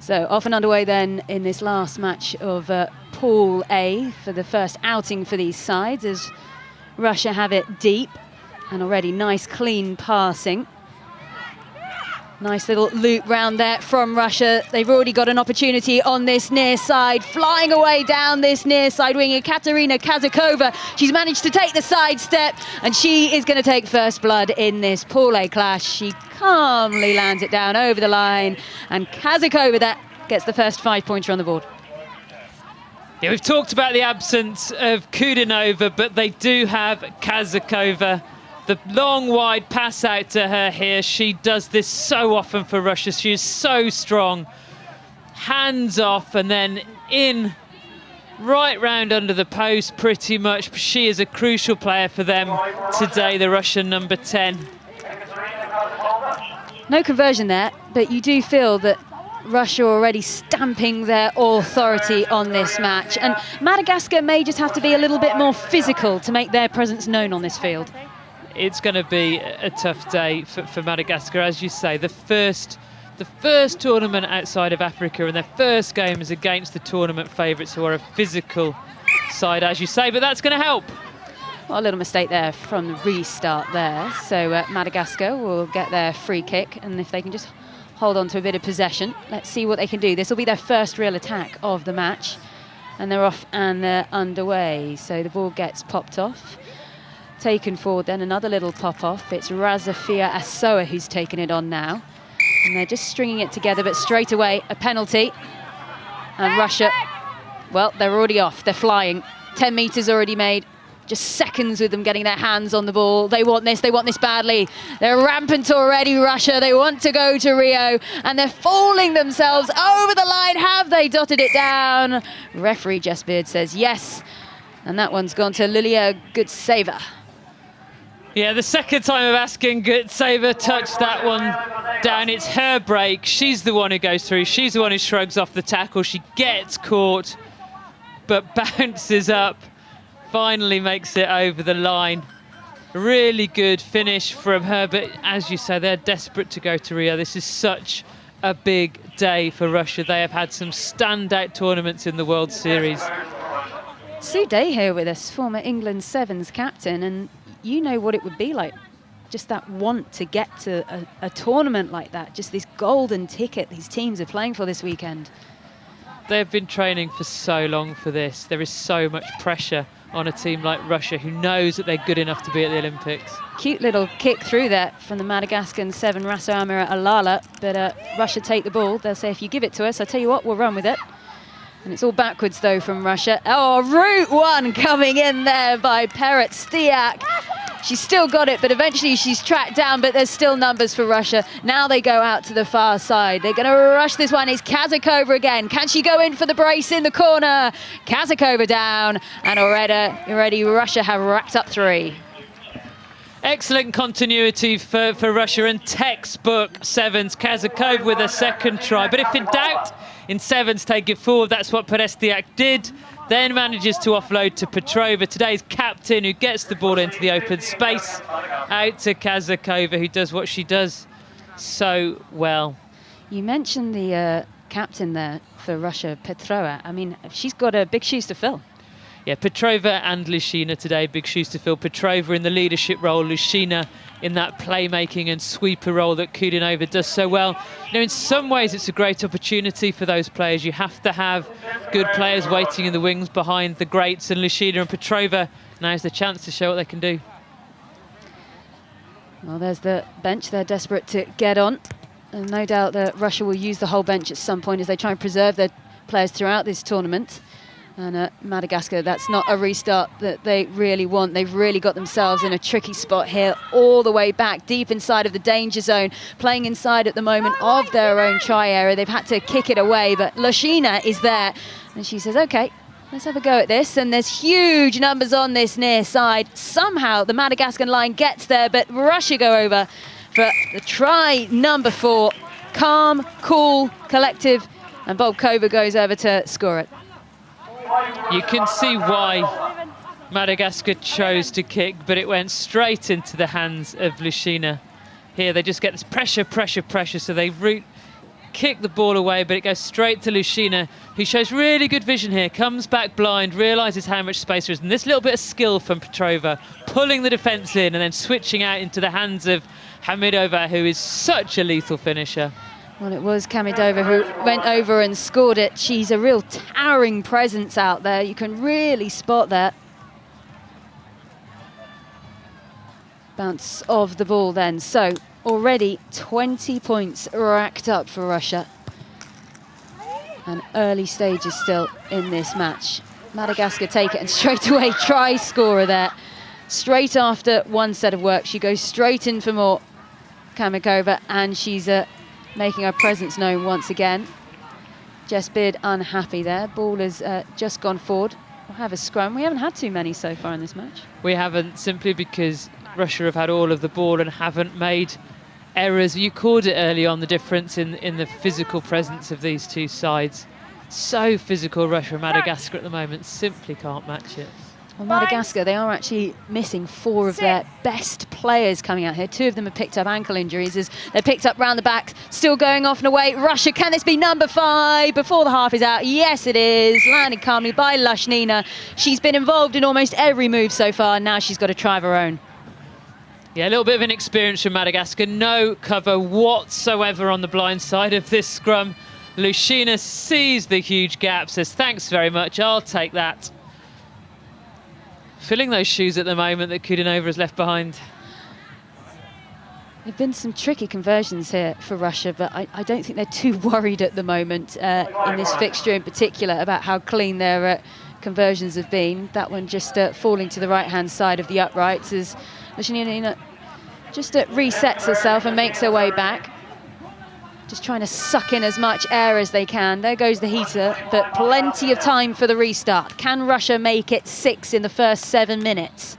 So off and underway then in this last match of Pool A for the first outing for these sides, as Russia have it deep and already nice clean passing. Nice little loop round there from Russia. They've already got an opportunity on this near side, flying away down this near side wing. Katerina Kazakova, she's managed to take the side step, and she is going to take first blood in this Pool A clash. She calmly lands it down over the line, and Kazakova that gets the first 5-pointer on the board. Yeah, we've talked about the absence of Kudinova, but they do have Kazakova. The long, wide pass out to her here. She does this so often for Russia. She is so strong. Hands off and then in, right round under the post pretty much. She is a crucial player for them today, the Russian number 10. No conversion there, but you do feel that Russia already stamping their authority on this match. And Madagascar may just have to be a little bit more physical to make their presence known on this field. It's going to be a tough day for Madagascar, as you say. The first tournament outside of Africa, and their first game is against the tournament favourites, who are a physical side, as you say. But that's going to help. Well, a little mistake there from the restart there. So Madagascar will get their free kick, and if they can just hold on to a bit of possession, let's see what they can do. This will be their first real attack of the match, and they're off and they're underway. So the ball gets popped off. Taken forward, then another little pop-off. It's Razafia Asoa who's taken it on now. And they're just stringing it together, but straight away, a penalty. And Russia, well, they're already off. They're flying. 10 metres already made. Just seconds with them getting their hands on the ball. They want this badly. They're rampant already, Russia. They want to go to Rio, and they're falling themselves over the line. Have they dotted it down? Referee Jess Beard says yes. And that one's gone to Lilia Gutseva. Yeah, the second time of asking, Gutseva touched that one down. It's her break. She's the one who goes through. She's the one who shrugs off the tackle. She gets caught, but bounces up. Finally makes it over the line. Really good finish from her, but as you say, they're desperate to go to Rio. This is such a big day for Russia. They have had some standout tournaments in the World Series. Sue Day here with us, former England Sevens captain, and you know what it would be like, just that want to get to a tournament like that, just this golden ticket these teams are playing for this weekend. They've been training for so long for this. There is so much pressure on a team like Russia, who knows that they're good enough to be at the Olympics. Cute little kick through there from the Madagascar 7, Raso Amira Alala, but Russia take the ball. They'll say, if you give it to us, I tell you what, we'll run with it. And it's all backwards, though, from Russia. Oh, route one coming in there by Perit Stiak. She's still got it, but eventually she's tracked down, but there's still numbers for Russia. Now they go out to the far side. They're going to rush this one. It's Kazakova again. Can she go in for the brace in the corner? Kazakova down, and already Russia have racked up 3. Excellent continuity for Russia, and textbook sevens. Kazakova with a second try. But if in doubt, in sevens, take it forward. That's what Perestiak did. Then manages to offload to Petrova, today's captain, who gets the ball into the open space. Out to Kazakova, who does what she does so well. You mentioned the captain there for Russia, Petrova. I mean, she's got big shoes to fill. Yeah, Petrova and Lyshina today, big shoes to fill. Petrova in the leadership role, Lyshina in that playmaking and sweeper role that Kudinova does so well. You know, in some ways, it's a great opportunity for those players. You have to have good players waiting in the wings behind the greats, and Lyshina and Petrova, now's the chance to show what they can do. Well, there's the bench. They're desperate to get on. And no doubt that Russia will use the whole bench at some point as they try and preserve their players throughout this tournament. And Madagascar, that's not a restart that they really want. They've really got themselves in a tricky spot here, all the way back, deep inside of the danger zone, playing inside at the moment of their own try area. They've had to kick it away, but Lyshina is there. And she says, OK, let's have a go at this. And there's huge numbers on this near side. Somehow the Madagascar line gets there, but Russia go over for the try number 4. Calm, cool, collective, and Bobkova goes over to score it. You can see why Madagascar chose to kick, but it went straight into the hands of Lyshina. Here they just get this pressure, so they route kick the ball away, but it goes straight to Lushina, who shows really good vision here, comes back blind, realises how much space there is, and this little bit of skill from Petrova, pulling the defence in and then switching out into the hands of Hamidova, who is such a lethal finisher. Well, it was Hamidova who went over and scored it. She's a real towering presence out there. You can really spot that. Bounce of the ball then. So already 20 points racked up for Russia. And early stages still in this match. Madagascar take it and straight away try scorer there. Straight after one set of work, she goes straight in for more, Kamikova, and she's making her presence known once again. Jess Beard unhappy there. Ball has just gone forward. We'll have a scrum. We haven't had too many so far in this match. We haven't, simply because Russia have had all of the ball and haven't made errors. You called it early on, the difference in the physical presence of these two sides. So physical, Russia and Madagascar at the moment, simply can't match it. Well, Madagascar, they are actually missing 4 of their best players coming out here. 2 of them have picked up ankle injuries as they're picked up round the back, still going off and away. Russia, can this be number 5 before the half is out? Yes, it is. Landed calmly by Lushnina. She's been involved in almost every move so far. Now she's got to try of her own. Yeah, a little bit of inexperience from Madagascar. No cover whatsoever on the blind side of this scrum. Lushina sees the huge gap, says, thanks very much, I'll take that. Filling those shoes at the moment that Kudanova has left behind. There have been some tricky conversions here for Russia, but I don't think they're too worried at the moment in this fixture in particular about how clean their conversions have been. That one just falling to the right-hand side of the uprights as Lushnina just resets herself and makes her way back. Just trying to suck in as much air as they can. There goes the heater, but plenty of time for the restart. Can Russia make it 6 in the first 7 minutes?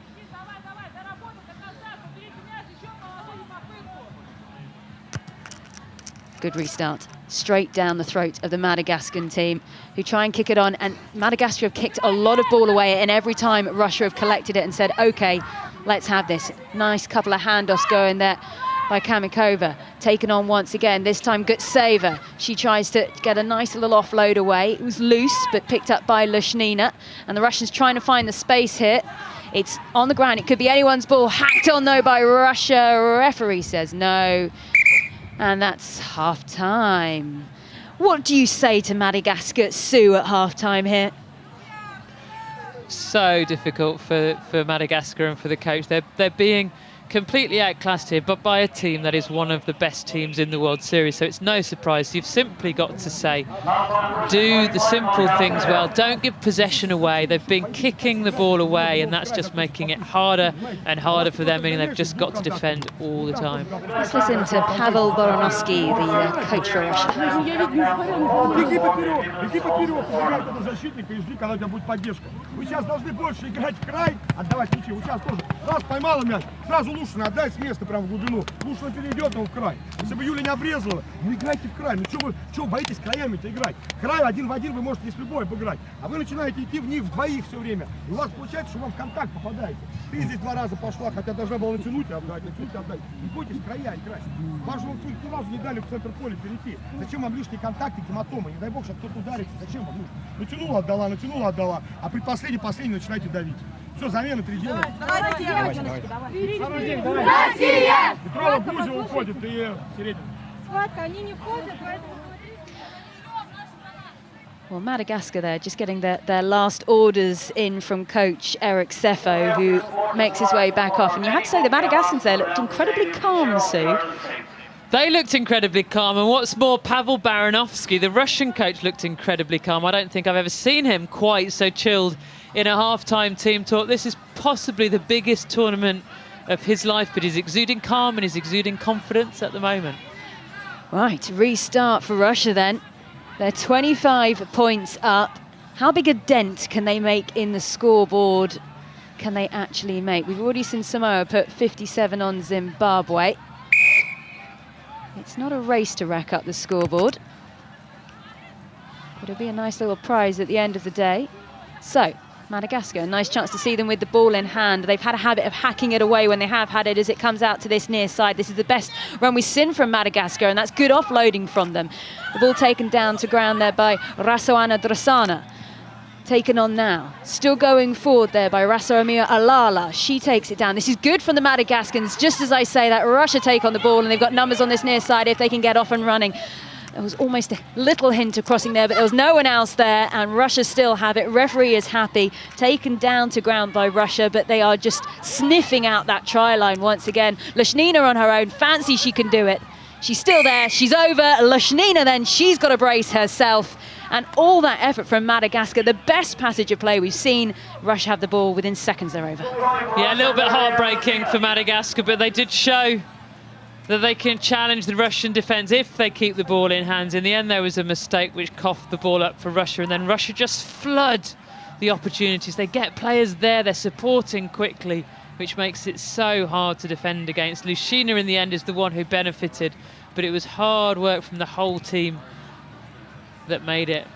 Good restart. Straight down the throat of the Madagascan team, who try and kick it on. And Madagascar have kicked a lot of ball away, and every time Russia have collected it and said, OK, let's have this. Nice couple of handoffs going there by Kamikova, taken on once again, this time Gutseva. She tries to get a nice little offload away. It was loose, but picked up by Lushnina. And the Russians trying to find the space here. It's on the ground, it could be anyone's ball. Hacked on though by Russia. Referee says no. And that's half-time. What do you say to Madagascar, Sue, at half-time here? So difficult for Madagascar and for the coach. They're being completely outclassed here, but by a team that is one of the best teams in the World Series, so it's no surprise. You've simply got to say, do the simple things well, don't give possession away. They've been kicking the ball away, and that's just making it harder and harder for them, meaning they've just got to defend all the time. Let's listen to Pavel Boronovsky, the coach for Russia. Лушина отдай с места прямо в глубину. Лушина перейдет его в край. Если бы Юля не обрезала, ну играйте в край. Ну что вы боитесь краями-то играть? Край 1 в 1 вы можете с любой обыграть. А вы начинаете идти в них вдвоих все время. И у вас получается, что вам в контакт попадаете. Ты здесь 2 раза пошла, хотя должна была натянуть и отдать, натянуть и отдать. Не бойтесь края играть. Вам же ни разу не дали в центр поля перейти. Зачем вам лишние контакты, гематомы? Не дай бог, сейчас кто-то ударится. Зачем вам нужно? Натянула, отдала. А при последней начинаете давить. Все, замена 3 делают. Давайте. Россия! Петрова Бузова уходит и Середина. Схватка, они не входят, поэтому... Well, Madagascar there just getting their last orders in from coach Eric Sefo, who makes his way back off. And you have to say the Madagascans there looked incredibly calm, Sue. They looked incredibly calm, and what's more, Pavel Baranovsky, the Russian coach, looked incredibly calm. I don't think I've ever seen him quite so chilled in a half-time team talk. This is possibly the biggest tournament of his life, but he's exuding calm and he's exuding confidence at the moment. Right, restart for Russia then. They're 25 points up. How big a dent can they make in the scoreboard? Can they actually make? We've already seen Samoa put 57 on Zimbabwe. It's not a race to rack up the scoreboard, but it'll be a nice little prize at the end of the day. So, Madagascar. A nice chance to see them with the ball in hand. They've had a habit of hacking it away when they have had it as it comes out to this near side. This is the best run we've seen from Madagascar, and that's good offloading from them. The ball taken down to ground there by Rasoana Drasana. Taken on now. Still going forward there by Rasoamia Alala. She takes it down. This is good from the Madagascans. Just as I say that, Russia take on the ball, and they've got numbers on this near side if they can get off and running. There was almost a little hint of crossing there, but there was no one else there, and Russia still have it. Referee is happy. Taken down to ground by Russia, but they are just sniffing out that try line once again. Lushnina on her own. Fancy she can do it. She's still there. She's over. Lushnina then, she's got to brace herself. And all that effort from Madagascar, the best passage of play we've seen. Russia have the ball within seconds, they're over. Yeah, a little bit heartbreaking for Madagascar, but they did show that they can challenge the Russian defence if they keep the ball in hands. In the end, there was a mistake which coughed the ball up for Russia, and then Russia just flood the opportunities. They get players there, they're supporting quickly, which makes it so hard to defend against. Lushina in the end is the one who benefited, but it was hard work from the whole team that made it.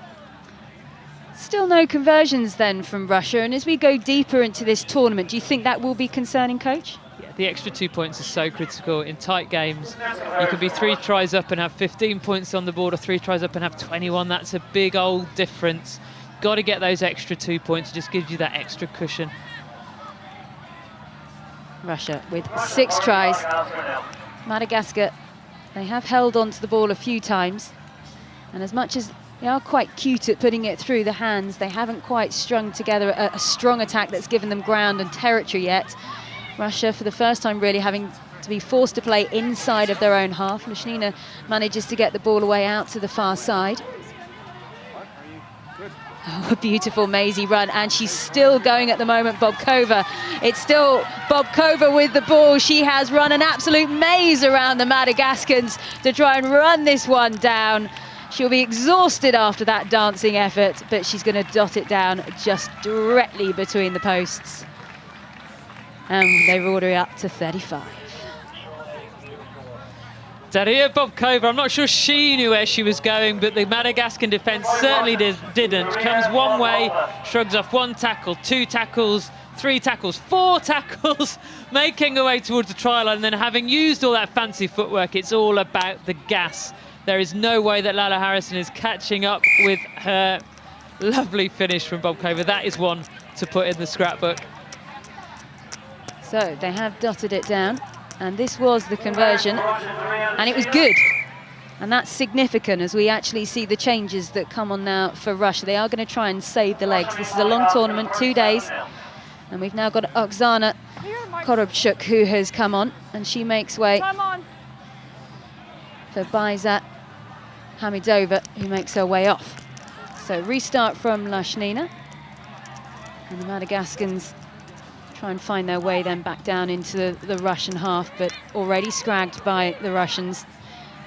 Still no conversions then from Russia, and as we go deeper into this tournament, do you think that will be concerning, Coach? Yeah, the extra 2 points is so critical in tight games. You can be 3 tries up and have 15 points on the board, or 3 tries up and have 21. That's a big old difference. Got to get those extra 2 points. It just gives you that extra cushion. Russia with 6 tries. Madagascar, they have held on to the ball a few times, and as much as they are quite cute at putting it through the hands, they haven't quite strung together a strong attack that's given them ground and territory yet. Russia, for the first time, really having to be forced to play inside of their own half. Lushnina manages to get the ball away out to the far side. Oh, a beautiful Maisie run, and she's still going at the moment, Bobkova. It's still Bobkova with the ball. She has run an absolute maze around the Madagascans to try and run this one down. She'll be exhausted after that dancing effort, but she's going to dot it down just directly between the posts. And they order it up to 35. Daria Bobkova, I'm not sure she knew where she was going, but the Madagascan defence certainly didn't. Comes one way, shrugs off 1 tackle, 2 tackles, 3 tackles, 4 tackles, making her way towards the try line, and then having used all that fancy footwork, it's all about the gas. There is no way that Lala Harrison is catching up with her lovely finish from Bobkova. That is one to put in the scrapbook. So they have dotted it down, and this was the conversion, and it was good. And that's significant as we actually see the changes that come on now for Russia. They are going to try and save the legs. This is a long tournament, 2 days, and we've now got Oksana Korobchuk who has come on, and she makes way for Baizat Hamidova, who makes her way off. So restart from Lushnina, and the Madagascans try and find their way then back down into the Russian half, but already scragged by the Russians.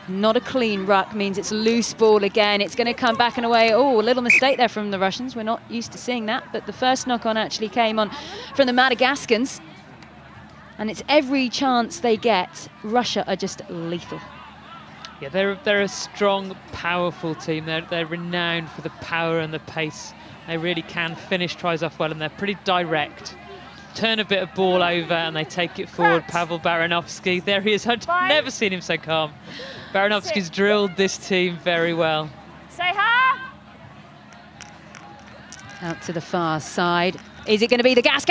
Not a clean ruck, means it's a loose ball again. It's going to come back and away. Oh, a little mistake there from the Russians. We're not used to seeing that, but the first knock-on actually came on from the Madagascans. And it's every chance they get. Russia are just lethal. Yeah, they're a strong, powerful team. They're renowned for the power and the pace. They really can finish tries off well, and they're pretty direct. Turn a bit of ball over and they take it forward. Pavel Baranovsky, there he is. I've never seen him so calm. Baranovsky's drilled this team very well. Say hi. Out to the far side. Is it going to be the gas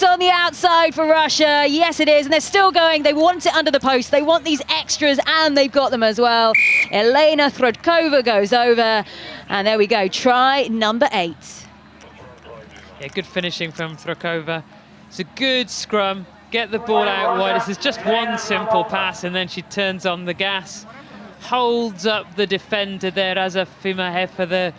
on the outside for Russia? Yes, it is, and they're still going. They want it under the post. They want these extras, and they've got them as well. Elena Throdkova goes over, and there we go. Try number 8. Yeah, good finishing from Throdkova. It's a good scrum. Get the ball out wide. This is just one simple pass, and then she turns on the gas. Holds up the defender there, Raza Fimahefa, the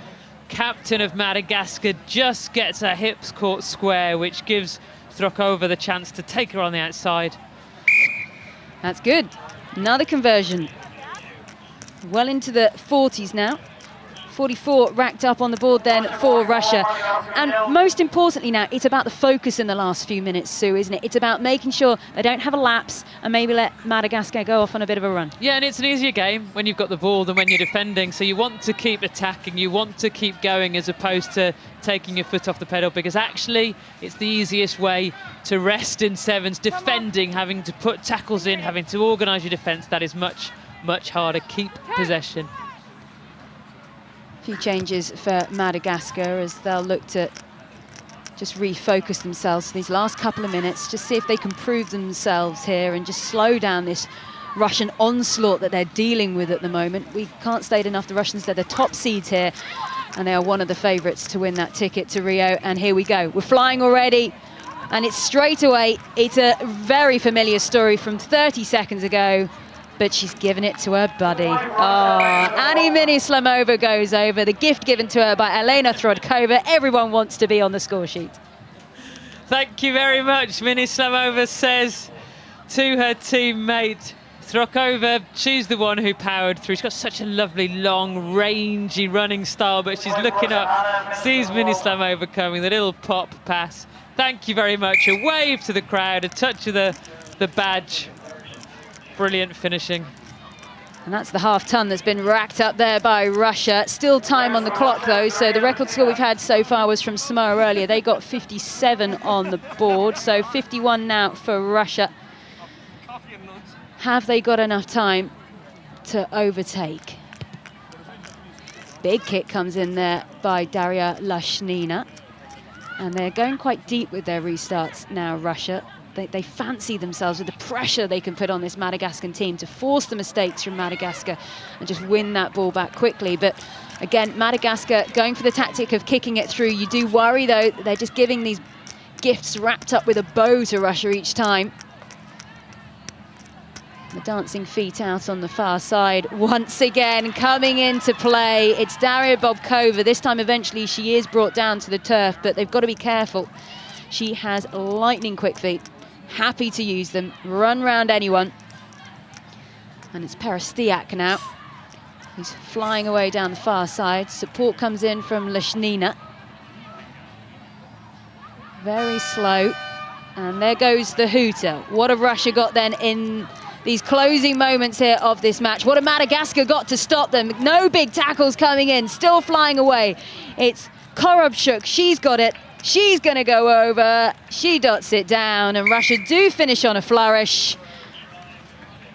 captain of Madagascar, just gets her hips caught square, which gives Throdkova the chance to take her on the outside. That's good. Another conversion. Well into the 40s now 44 racked up on the board then for Russia. And most importantly now, it's about the focus in the last few minutes, Sue, isn't it? It's about making sure they don't have a lapse and maybe let Madagascar go off on a bit of a run. Yeah, and it's an easier game when you've got the ball than when you're defending. So you want to keep attacking, you want to keep going as opposed to taking your foot off the pedal, because actually it's the easiest way to rest in sevens. Defending, having to put tackles in, having to organise your defence, that is much, much harder. Keep possession. Few changes for Madagascar as they'll look to just refocus themselves these last couple of minutes, just see if they can prove themselves here and just slow down this Russian onslaught that they're dealing with at the moment. We can't state enough, the Russians, they're the top seeds here and they are one of the favourites to win that ticket to Rio. And here we go, we're flying already, and it's straight away. It's a very familiar story from 30 seconds ago, but she's given it to her buddy. Oh, Annie Minislamova goes over. The gift given to her by Elena Throdkova. Everyone wants to be on the score sheet. Thank you very much, Minislamova says to her teammate. Throdkova, she's the one who powered through. She's got such a lovely, long, rangy running style, but she's looking up, sees Minislamova coming, the little pop pass. Thank you very much. A wave to the crowd, a touch of the badge. Brilliant finishing. And that's the half-ton that's been racked up there by Russia. Still time on the clock, though, so the record score we've had so far was from Samoa earlier. They got 57 on the board, so 51 now for Russia. Have they got enough time to overtake? Big kick comes in there by Daria Lashnina. And they're going quite deep with their restarts now, Russia. They fancy themselves with the pressure they can put on this Madagascar team to force the mistakes from Madagascar and just win that ball back quickly. But again, Madagascar going for the tactic of kicking it through. You do worry, though, they're just giving these gifts wrapped up with a bow to Russia each time. The dancing feet out on the far side once again coming into play. It's Daria Bobkova. This time eventually she is brought down to the turf, but they've got to be careful. She has lightning quick feet, happy to use them, run round anyone. And it's Peristiak now, who's flying away down the far side. Support comes in from Lashnina. Very slow. And there goes the hooter. What have Russia got then in these closing moments here of this match? What have Madagascar got to stop them? No big tackles coming in, still flying away. It's Korobchuk, she's got it. She's going to go over, she dots it down, and Russia do finish on a flourish.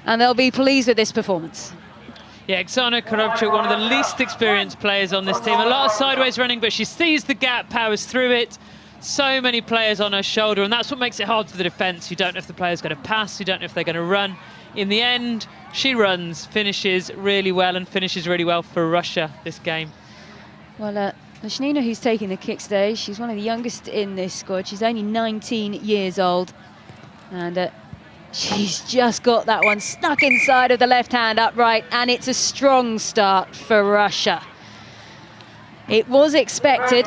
And they'll be pleased with this performance. Yeah, Oksana Korobchuk, one of the least experienced players on this team. A lot of sideways running, but she sees the gap, powers through it. So many players on her shoulder, and that's what makes it hard for the defence. You don't know if the player's going to pass, you don't know if they're going to run. In the end, she runs, finishes really well, and finishes really well for Russia this game. Well, Lashnina, who's taking the kicks today, she's one of the youngest in this squad. She's only 19 years old, and she's just got that one stuck inside of the left-hand upright, and it's a strong start for Russia. It was expected.